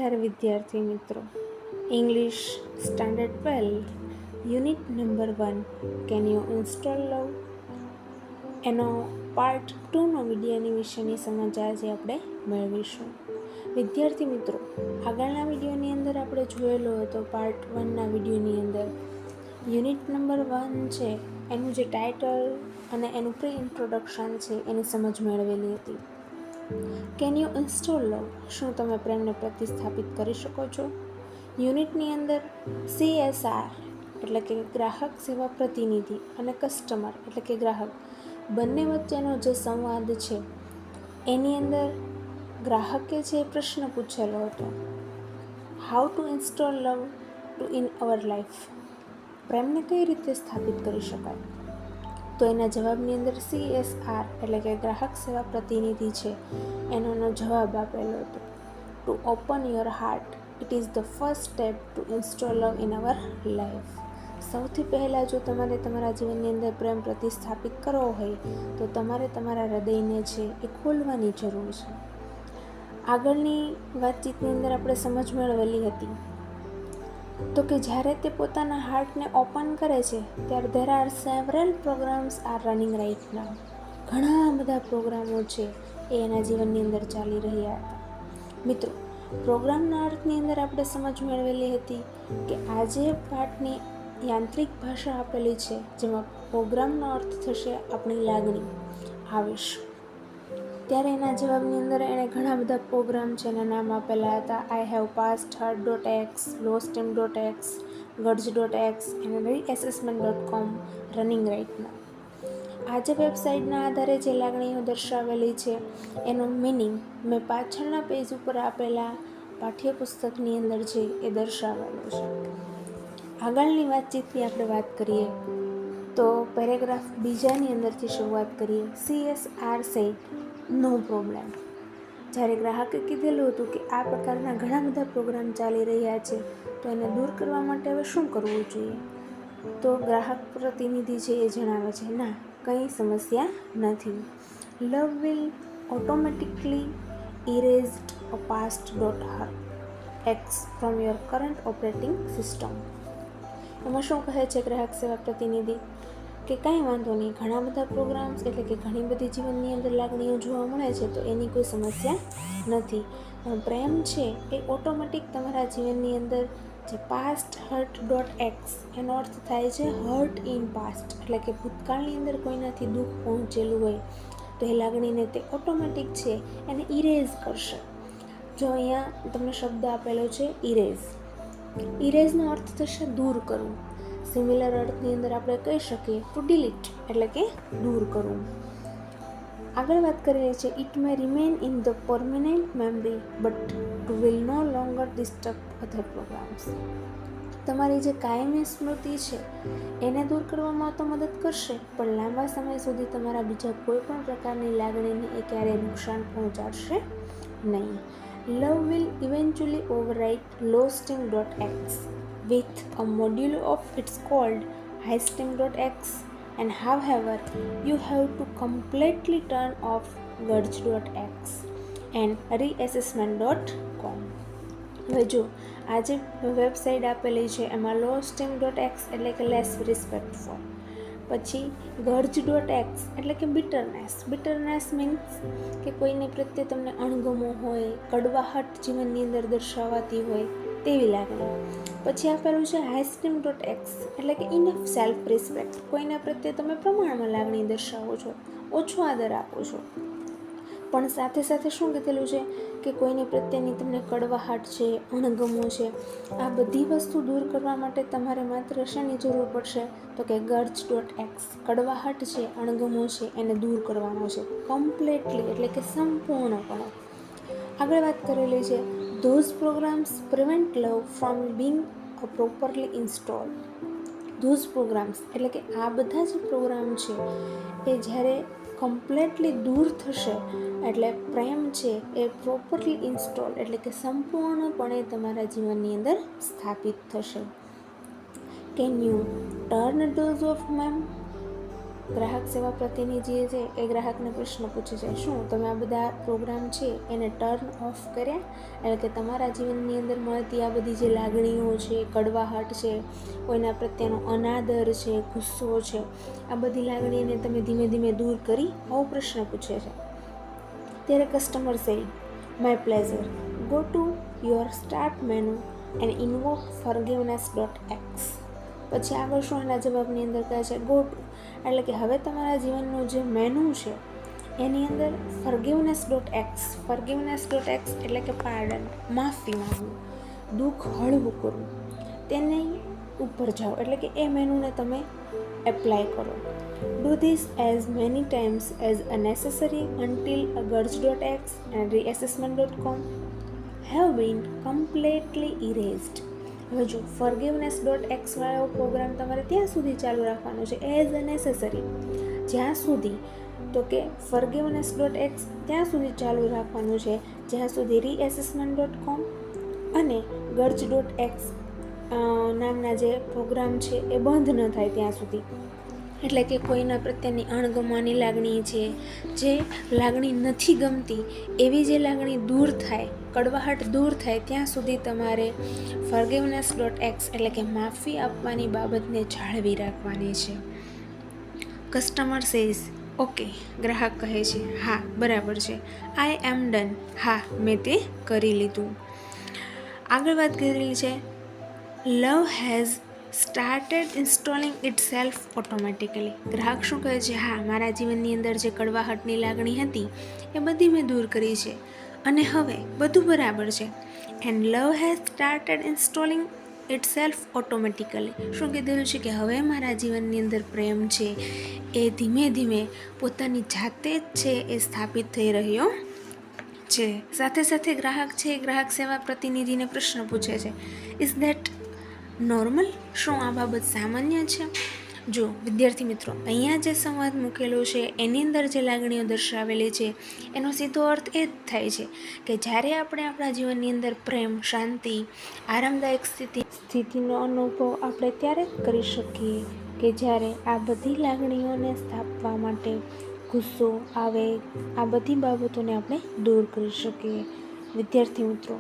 નમસ્કાર વિદ્યાર્થી મિત્રો. English standard 12 unit number 1 can you install love એનો પાર્ટ 2નો વિડીયોની વિશેની સમજ આજે આપણે મેળવીશું. વિદ્યાર્થી મિત્રો, આગળના વિડીયોની અંદર આપણે જોયેલો હતો પાર્ટ 1ના વિડીયોની અંદર યુનિટ નંબર 1 છે એનું જે ટાઇટલ અને એનું પ્રી ઇન્ટ્રોડક્શન છે એની સમજ મેળવેલી હતી. કેન યુ ઇન્સ્ટોલ લવ, શું તમે પ્રેમને પ્રતિસ્થાપિત કરી શકો છો? યુનિટની અંદર CSR એટલે કે ગ્રાહક સેવા પ્રતિનિધિ અને કસ્ટમર એટલે કે ગ્રાહક બંને વચ્ચેનો જે સંવાદ છે એની અંદર ગ્રાહકે જે પ્રશ્ન પૂછેલો હતો, હાઉ ટુ ઇન્સ્ટોલ લવ ટુ ઇન અવર લાઈફ, પ્રેમને કઈ રીતે સ્થાપિત કરી શકાય? તો એના જવાબની અંદર CSR એટલે કે ગ્રાહક સેવા પ્રતિનિધિ છે એનો જવાબ આપેલો હતો, to open your heart it is the first step two install love in our life. સૌથી પહેલાં જો તમારે તમારા જીવનની અંદર પ્રેમ પ્રતિસ્થાપિત કરવો હોય તો તમારે તમારા હૃદયને છે એ ખોલવાની જરૂર છે. આગળની વાતચીતની અંદર આપણે સમજ મેળવેલી હતી તો કે જ્યારે તે પોતાના હાર્ટને ઓપન કરે છે ત્યારે there are several programs are running right now. ઘણા બધા પ્રોગ્રામો છે એ એના જીવનની અંદર ચાલી રહ્યા હતા. મિત્રો, પ્રોગ્રામના અર્થની અંદર આપણે સમજ મેળવેલી હતી કે આજે પાઠની યાંત્રિક ભાષા આપેલી છે જેમાં પ્રોગ્રામનો અર્થ થશે આપણી લાગણી, આવેશ. ત્યારે એના જવાબની અંદર એણે ઘણા બધા પ્રોગ્રામ છે એના નામ આપેલા હતા. I have passed hurt.x, lostim.x, guts.x અને reassessment.com રનિંગ રાઇટ નાઉ. આ જે વેબસાઇટના આધારે જે લાગણીઓ દર્શાવેલી છે એનો મિનિંગ મેં પાછળના પેજ ઉપર આપેલા પાઠ્યપુસ્તકની અંદર છે એ દર્શાવેલો છે. આગળની વાતચીતની આપણે વાત કરીએ તો પેરેગ્રાફ બીજાની અંદરથી શરૂઆત કરીએ. CSR said no problem. જ્યારે ગ્રાહકે કીધેલું હતું કે આ પ્રકારના ઘણા બધા પ્રોગ્રામ ચાલી રહ્યા છે તો એને દૂર કરવા માટે હવે શું કરવું જોઈએ, તો ગ્રાહક પ્રતિનિધિ છે એ જણાવે છે, ના, કંઈ સમસ્યા નથી. Love will automatically erased a past.x from your current operating system. એમાં શું કહે છે ગ્રાહક સેવા પ્રતિનિધિ કે કાંઈ વાંધો નહીં, ઘણા બધા પ્રોગ્રામ્સ એટલે કે ઘણી બધી જીવનની અંદર લાગણીઓ જોવા મળે છે તો એની કોઈ સમસ્યા નથી, પણ પ્રેમ છે એ ઓટોમેટિક તમારા જીવનની અંદર જે past.x એનો અર્થ થાય છે હર્ટ ઇન પાસ્ટ એટલે કે ભૂતકાળની અંદર કોઈનાથી દુઃખ પહોંચેલું હોય તો એ લાગણીને તે ઓટોમેટિક છે એને ઇરેઝ કરશે. જો અહીંયા તમને શબ્દ આપેલો છે ઇરેઝ. ઇરેઝનો અર્થ થશે દૂર કરવું. સિમિલર અર્થની અંદર આપણે કહી શકીએ ટુ ડિલીટ એટલે કે દૂર કરવું. આગળ વાત કરીએ છીએ it may remain in the permanent memory but to will no longer disturb other programs. તમારી જે કાયમી સ્મૃતિ છે એને દૂર કરવામાં તો મદદ કરશે પણ લાંબા સમય સુધી તમારા બીજા કોઈ પણ પ્રકારની લાગણીને એ ક્યારેય નુકસાન પહોંચાડશે નહીં. Love will eventually overwrite lostim.x with a module of its called highstim.x and however you have to completely turn off guts.x and reassessment.com. હવે જો આ જે વેબસાઇટ આપેલી છે એમાં lostim.x એટલે કે લેસ રિસ્પેક્ટફુલ, પછી guts.x એટલે કે બિટરનેસ મીન્સ કે કોઈને પ્રત્યે તમને અણગમો હોય, કડવાહટ જીવનની અંદર દર્શાવાતી હોય તેવી લાગણી. પછી આપેલું છે highstim.x એટલે કે ઇનફ સેલ્ફ રિસ્પેક્ટ, કોઈના પ્રત્યે તમે પ્રમાણમાં લાગણી દર્શાવો છો, ઓછો આદર આપો છો. પણ સાથે સાથે શું કીધેલું છે કે કોઈની પ્રત્યેની તમને કડવાહટ છે, અણગમો છે, આ બધી વસ્તુ દૂર કરવા માટે તમારે માત્ર શેની જરૂર પડશે તો કે guts.x કડવાહટ છે, અણગમો છે એને દૂર કરવાનો છે કમ્પ્લીટલી એટલે કે સંપૂર્ણપણે. આગળ વાત કરેલી છે those programs prevent love from being properly install. Those programs એટલે કે આ બધા જે પ્રોગ્રામ છે એ જ્યારે કમ્પ્લીટલી દૂર થશે એટલે પ્રેમ છે એ પ્રોપરલી ઇન્સ્ટોલ એટલે કે સંપૂર્ણપણે તમારા જીવનની અંદર સ્થાપિત થશે. Can U turn dose of ma'am ગ્રાહક સેવા પ્રતિનિધિ છે એ ગ્રાહકને પ્રશ્ન પૂછે છે, શું તમે આ બધા પ્રોગ્રામ છે એને ટર્ન ઓફ કર્યા? એટલે કે તમારા જીવનની અંદર મળતી આ બધી જે લાગણીઓ છે, કડવાહટ છે, કોઈના પ્રત્યેનો અનાદર છે, ગુસ્સો છે, આ બધી લાગણીને તમે ધીમે ધીમે દૂર કરી? આવો પ્રશ્ન પૂછે છે. ત્યારે customer said, my pleasure, go to your start menu and invoke forgiveness.x. પછી આગળ શું એના જવાબની અંદર કહે છે, ગો ટુ, એટલે કે હવે તમારા જીવનનું જે મેનુ છે એની અંદર forgiveness.x એટલે કે પાર્ડન, માફી માંગવું, દુઃખ હળવું કરવું, તેને ઉપર જાઓ, એટલે કે એ મેનુને તમે એપ્લાય કરો. Do this as many times as a necessary until gurge.x and reassessment.com have been completely erased. હવે જો forgiveness.x વાળો પ્રોગ્રામ તમારે ત્યાં સુધી ચાલુ રાખવાનો છે એઝ અ નેસેસરી, જ્યાં સુધી તો કે forgiveness.x ત્યાં સુધી ચાલુ રાખવાનું છે જ્યાં સુધી reassessment.com અને gurge.x નામના જે પ્રોગ્રામ છે એ બંધ ન થાય ત્યાં સુધી. એટલે કે કોઈના પ્રત્યેની અણગમવાની લાગણી છે, જે લાગણી નથી ગમતી એવી જે લાગણી દૂર થાય, કડવાહટ દૂર થાય ત્યાં સુધી તમારે forgiveness.x એટલે કે માફી આપવાની બાબતને જાળવી રાખવાની છે. કસ્ટમર સેઝ, ઓકે, ગ્રાહક કહે છે, હા બરાબર છે. આઈ એમ ડન, હા મેં તે કરી લીધું. આગળ વાત કરેલી છે, love has started installing itself automatically. ગ્રાહક શું કહે છે, હા મારા જીવનની અંદર જે કડવાહટની લાગણી હતી એ બધી મેં દૂર કરી છે અને હવે બધું બરાબર છે. And love has started installing itself automatically. શું કીધેલું છે કે હવે મારા જીવનની અંદર પ્રેમ છે એ ધીમે ધીમે પોતાની જાતે જ છે એ સ્થાપિત થઈ રહ્યો છે. સાથે સાથે ગ્રાહક છે એ ગ્રાહક સેવા પ્રતિનિધિને પ્રશ્ન પૂછે છે, ઇઝ ધેટ નોર્મલ? શું આ બાબત સામાન્ય છે? જો વિદ્યાર્થી મિત્રો, અહીંયા જે સંવાદ મૂકેલો છે એની અંદર જે લાગણીઓ દર્શાવેલી છે એનો સીધો અર્થ એ જ થાય છે કે જ્યારે આપણે આપણા જીવનની અંદર પ્રેમ, શાંતિ, આરામદાયક સ્થિતિનો અનુભવ આપણે ત્યારે જ કરી શકીએ કે જ્યારે આ બધી લાગણીઓને સ્થાપવા માટે ગુસ્સો, આવેગ, આ બધી બાબતોને આપણે દૂર કરી શકીએ. વિદ્યાર્થી મિત્રો,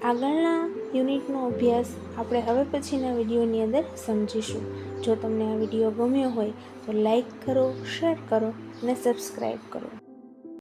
આગળના યુનિટનો અભ્યાસ આપણે હવે પછીના વિડીયોની અંદર સમજીશું. જો તમને આ વિડીયો ગમ્યો હોય તો લાઈક કરો, શેર કરો અને સબસ્ક્રાઈબ કરો.